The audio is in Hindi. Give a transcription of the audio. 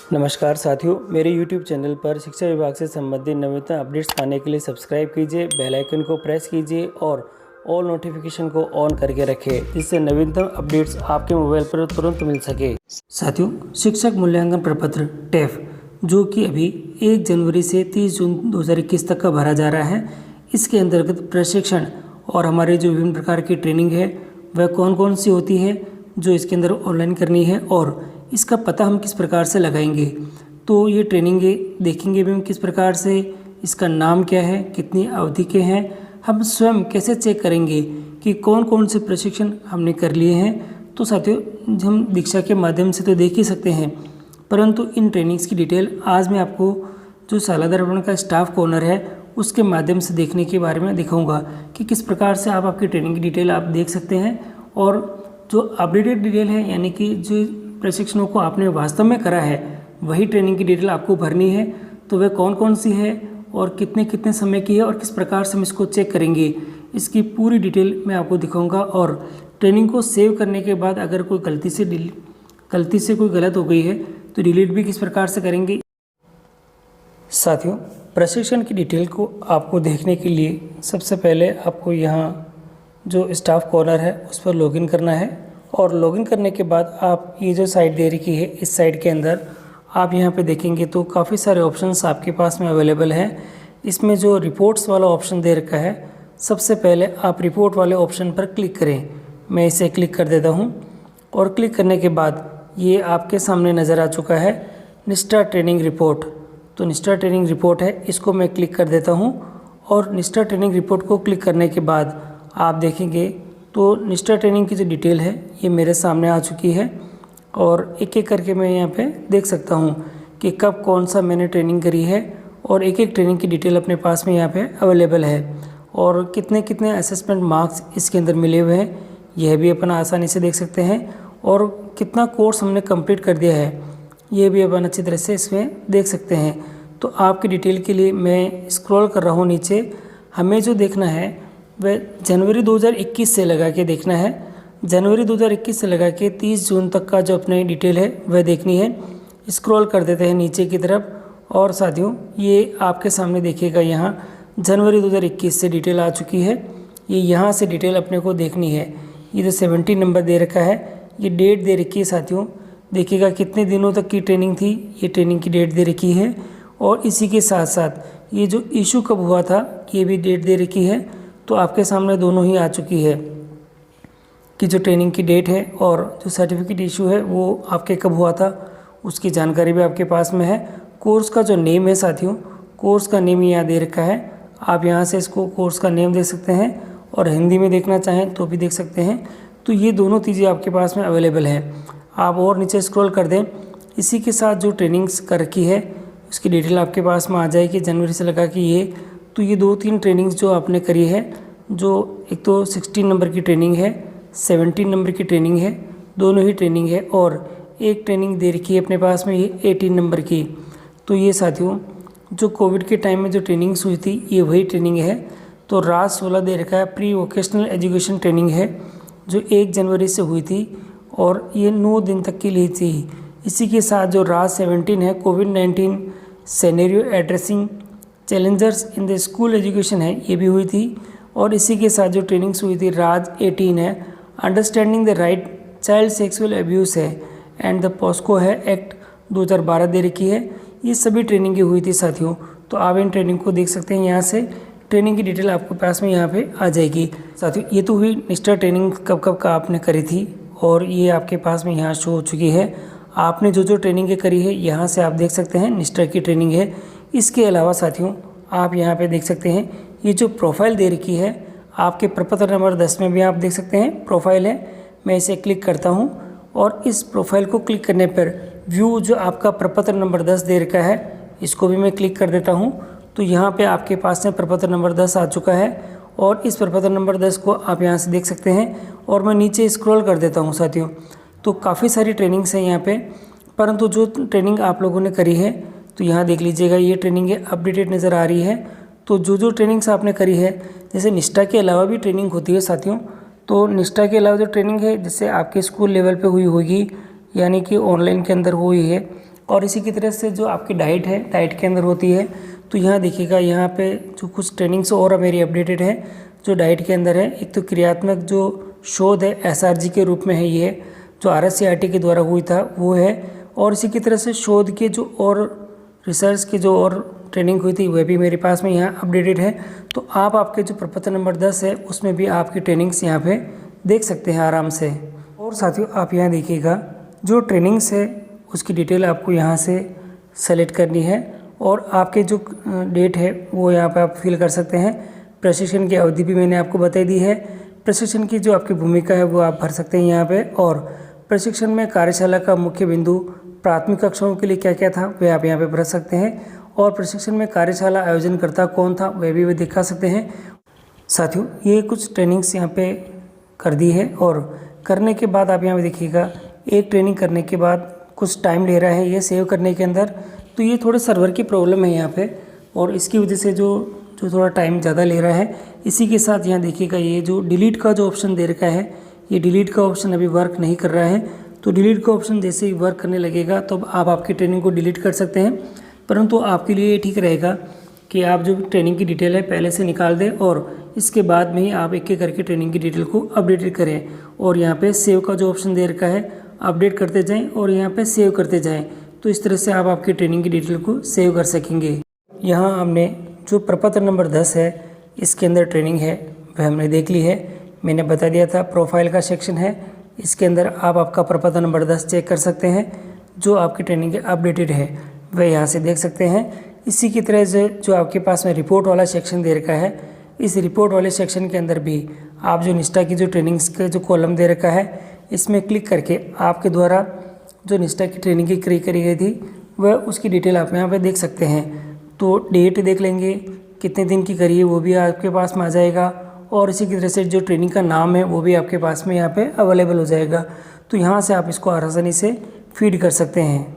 नमस्कार साथियों, मेरे YouTube चैनल पर शिक्षा विभाग से संबंधित नवीनतम अपडेट्स पाने के लिए सब्सक्राइब कीजिए, बेल आइकन को प्रेस कीजिए और ऑल नोटिफिकेशन को ऑन करके रखें, जिससे नवीनतम अपडेट्स आपके मोबाइल पर तुरंत मिल सके। साथियों, शिक्षक मूल्यांकन प्रपत्र टेफ जो कि अभी 1 जनवरी से 30 जून 2021 तक का भरा जा रहा है, इसके अंतर्गत प्रशिक्षण और हमारे जो विभिन्न प्रकार की ट्रेनिंग है वह कौन कौन सी होती है जो इसके अंदर ऑनलाइन करनी है और इसका पता हम किस प्रकार से लगाएंगे। तो ये ट्रेनिंग देखेंगे भी हम किस प्रकार से, इसका नाम क्या है, कितनी अवधि के हैं, हम स्वयं कैसे चेक करेंगे कि कौन कौन से प्रशिक्षण हमने कर लिए हैं। तो साथियों, हम दीक्षा के माध्यम से तो देख ही सकते हैं, परंतु इन ट्रेनिंग्स की डिटेल आज मैं आपको जो शाला दर्पण का स्टाफ कॉर्नर है उसके माध्यम से देखने के बारे में दिखाऊंगा कि किस प्रकार से आप आपकी ट्रेनिंग की डिटेल आप देख सकते हैं। और जो अपडेटेड डिटेल है, यानी कि जो प्रशिक्षणों को आपने वास्तव में करा है वही ट्रेनिंग की डिटेल आपको भरनी है। तो वह कौन कौन सी है और कितने कितने समय की है और किस प्रकार से हम इसको चेक करेंगे, इसकी पूरी डिटेल मैं आपको दिखाऊंगा। और ट्रेनिंग को सेव करने के बाद अगर कोई गलती से कोई गलत हो गई है तो डिलीट भी किस प्रकार से करेंगे। साथियों, प्रशिक्षण की डिटेल को आपको देखने के लिए सबसे पहले आपको यहाँ जो स्टाफ कॉर्नर है उस पर लॉगिन करना है। और लॉगिन करने के बाद आप ये जो साइट दे रखी है, इस साइट के अंदर आप यहाँ पे देखेंगे तो काफ़ी सारे ऑप्शंस आपके पास में अवेलेबल हैं। इसमें जो रिपोर्ट्स वाला ऑप्शन दे रखा है, सबसे पहले आप रिपोर्ट वाले ऑप्शन पर क्लिक करें। मैं इसे क्लिक कर देता हूँ और क्लिक करने के बाद ये आपके सामने नज़र आ चुका है निष्ठा ट्रेनिंग रिपोर्ट। तो निष्ठा ट्रेनिंग रिपोर्ट है, इसको मैं क्लिक कर देता हूँ। और निष्ठा ट्रेनिंग रिपोर्ट को क्लिक करने के बाद आप देखेंगे तो निष्ठा ट्रेनिंग की जो डिटेल है ये मेरे सामने आ चुकी है। और एक एक करके मैं यहाँ पे देख सकता हूँ कि कब कौन सा मैंने ट्रेनिंग करी है और एक एक ट्रेनिंग की डिटेल अपने पास में यहाँ पे अवेलेबल है। और कितने कितने असेसमेंट मार्क्स इसके अंदर मिले हुए हैं यह भी अपन आसानी से देख सकते हैं। और कितना कोर्स हमने कंप्लीट कर दिया है ये भी अपन अच्छी तरह से इसमें देख सकते हैं। तो आपकी डिटेल के लिए मैं स्क्रॉल कर रहा हूँ नीचे। हमें जो देखना है वह जनवरी 2021 से लगा के देखना है। जनवरी 2021 से लगा के 30 जून तक का जो अपनी डिटेल है वह देखनी है। स्क्रॉल कर देते हैं नीचे की तरफ और साथियों, ये आपके सामने देखिएगा यहाँ जनवरी 2021 से डिटेल आ चुकी है। ये यहाँ से डिटेल अपने को देखनी है। ये जो 70 नंबर दे रखा है, ये डेट दे रखी है साथियों। देखिएगा कितने दिनों तक की ट्रेनिंग थी, ये ट्रेनिंग की डेट दे रखी है। और इसी के साथ साथ ये जो इशू कब हुआ था ये भी डेट दे रखी है। तो आपके सामने दोनों ही आ चुकी है कि जो ट्रेनिंग की डेट है और जो सर्टिफिकेट इशू है वो आपके कब हुआ था उसकी जानकारी भी आपके पास में है। कोर्स का जो नेम है साथियों, कोर्स का नेम यहाँ दे रखा है। आप यहाँ से इसको कोर्स का नेम देख सकते हैं और हिंदी में देखना चाहें तो भी देख सकते हैं। तो ये दोनों चीज़ें आपके पास में अवेलेबल है। आप और नीचे स्क्रॉल कर दें, इसी के साथ जो ट्रेनिंग्स कर रखी है उसकी डिटेल आपके पास में आ जाएगी जनवरी से लगा कि ये। तो ये 2-3 ट्रेनिंग्स जो आपने करी है, जो एक तो 16 नंबर की ट्रेनिंग है, 17 नंबर की ट्रेनिंग है, दोनों ही ट्रेनिंग है। और एक ट्रेनिंग दे रखी है अपने पास में ये 18 नंबर की। तो ये साथियों जो कोविड के टाइम में जो ट्रेनिंग्स हुई थी ये वही ट्रेनिंग है। तो राज 16 दे रखा है, प्री वोकेशनल एजुकेशन ट्रेनिंग है जो 1 जनवरी से हुई थी और ये 9 दिन तक की ली थी। इसी के साथ जो राज 17 है, कोविड-19 scenario addressing challengers in the school education है, ये भी हुई थी। और इसी के साथ जो ट्रेनिंग्स हुई थी राज 18 है, understanding the right child sexual abuse है एंड द पॉस्को है एक्ट 2012 दे रखी है। ये सभी ट्रेनिंगें हुई थी साथियों। तो आप इन ट्रेनिंग को देख सकते हैं, यहाँ से ट्रेनिंग की डिटेल आपके पास में यहाँ पे आ जाएगी। साथियों, ये तो हुई निष्ठा ट्रेनिंग कब कब का आपने करी थी और ये आपके पास में यहाँ शो हो चुकी है। आपने जो जो ट्रेनिंगें करी है यहाँ से आप देख सकते हैं निष्ठा की ट्रेनिंग है। इसके अलावा साथियों आप यहाँ पे देख सकते हैं ये जो प्रोफाइल दे रखी है आपके प्रपत्र नंबर 10 में भी आप देख सकते हैं प्रोफाइल है। मैं इसे क्लिक करता हूँ और इस प्रोफाइल को क्लिक करने पर व्यू जो आपका प्रपत्र नंबर 10 दे रखा है इसको भी मैं क्लिक कर देता हूँ। तो यहाँ पे आपके पास में प्रपत्र नंबर 10 आ चुका है और इस प्रपत्र नंबर 10 को आप यहाँ से देख सकते हैं। और मैं नीचे स्क्रॉल कर देता हूँ साथियों, तो काफ़ी सारी ट्रेनिंग्स हैं यहाँ पे, परंतु जो ट्रेनिंग आप लोगों ने करी है तो यहाँ देख लीजिएगा ये ट्रेनिंग अपडेटेड नज़र आ रही है। तो जो जो ट्रेनिंग्स आपने करी है, जैसे निष्ठा के अलावा भी ट्रेनिंग होती है साथियों, तो निष्ठा के अलावा जो ट्रेनिंग है जिससे आपके स्कूल लेवल पे हुई होगी, यानी कि ऑनलाइन के अंदर हुई है, और इसी की तरह से जो आपकी डाइट है, डाइट के अंदर होती है, तो यहाँ देखिएगा, यहाँ पे जो कुछ ट्रेनिंग्स और मेरी अपडेटेड है जो डाइट के अंदर है। एक तो क्रियात्मक जो शोध है SRG के रूप में है, ये जो RSCRT के द्वारा हुई था वो है। और इसी की तरह से शोध के जो और रिसर्च की जो और ट्रेनिंग हुई थी वह भी मेरे पास में यहाँ अपडेटेड है। तो आप आपके जो प्रपत्र नंबर 10 है उसमें भी आपकी ट्रेनिंग्स यहाँ पे देख सकते हैं आराम से। और साथियों आप यहाँ देखिएगा, जो ट्रेनिंग्स है उसकी डिटेल आपको यहाँ से सेलेक्ट करनी है और आपके जो डेट है वो यहाँ पे आप फिल कर सकते हैं। प्रशिक्षण की अवधि भी मैंने आपको बता दी है। प्रशिक्षण की जो आपकी भूमिका है वो आप भर सकते हैं यहाँ पे। और प्रशिक्षण में कार्यशाला का मुख्य बिंदु प्राथमिक कक्षाओं के लिए क्या क्या था वह आप यहाँ पे भर सकते हैं। और प्रशिक्षण में कार्यशाला आयोजनकर्ता कौन था वह भी दिखा सकते हैं। साथियों ये कुछ ट्रेनिंग्स यहाँ पे कर दी है और करने के बाद आप यहाँ पे देखिएगा, एक ट्रेनिंग करने के बाद कुछ टाइम ले रहा है ये सेव करने के अंदर। तो ये थोड़े सर्वर की प्रॉब्लम है यहाँ पे और इसकी वजह से जो थोड़ा टाइम ज़्यादा ले रहा है। इसी के साथ यहाँ देखिएगा, ये जो डिलीट का जो ऑप्शन दे रखा है, ये डिलीट का ऑप्शन अभी वर्क नहीं कर रहा है। तो डिलीट का ऑप्शन जैसे ही वर्क करने लगेगा तो आप आपकी ट्रेनिंग को डिलीट कर सकते हैं। परंतु आपके लिए ये ठीक रहेगा कि आप जो ट्रेनिंग की डिटेल है पहले से निकाल दें और इसके बाद में ही आप एक एक करके ट्रेनिंग की डिटेल को अपडेट करें। और यहाँ पे सेव का जो ऑप्शन दे रखा है, अपडेट करते जाएं और यहाँ पे सेव करते जाएं। तो इस तरह से आप आपकी ट्रेनिंग की डिटेल को सेव कर सकेंगे। यहाँ हमने जो प्रपत्र नंबर 10 है इसके अंदर ट्रेनिंग है वह हमने देख ली है। मैंने बता दिया था प्रोफाइल का सेक्शन है, इसके अंदर आप आपका प्रपत्र नंबर 10 चेक कर सकते हैं। जो आपकी ट्रेनिंग के अपडेटेड है वह यहाँ से देख सकते हैं। इसी की तरह से जो आपके पास में रिपोर्ट वाला सेक्शन दे रखा है, इस रिपोर्ट वाले सेक्शन के अंदर भी आप जो निष्ठा की जो ट्रेनिंग्स का जो कॉलम दे रखा है इसमें क्लिक करके आपके द्वारा जो निष्ठा की ट्रेनिंग की करी गई थी वह उसकी डिटेल आप यहाँ पे देख सकते हैं। तो डेट देख लेंगे, कितने दिन की करी है वो भी आपके पास में आ जाएगा और इसी की तरह से जो ट्रेनिंग का नाम है वो भी आपके पास में यहाँ पे अवेलेबल हो जाएगा। तो यहाँ से आप इसको आसानी से फीड कर सकते हैं।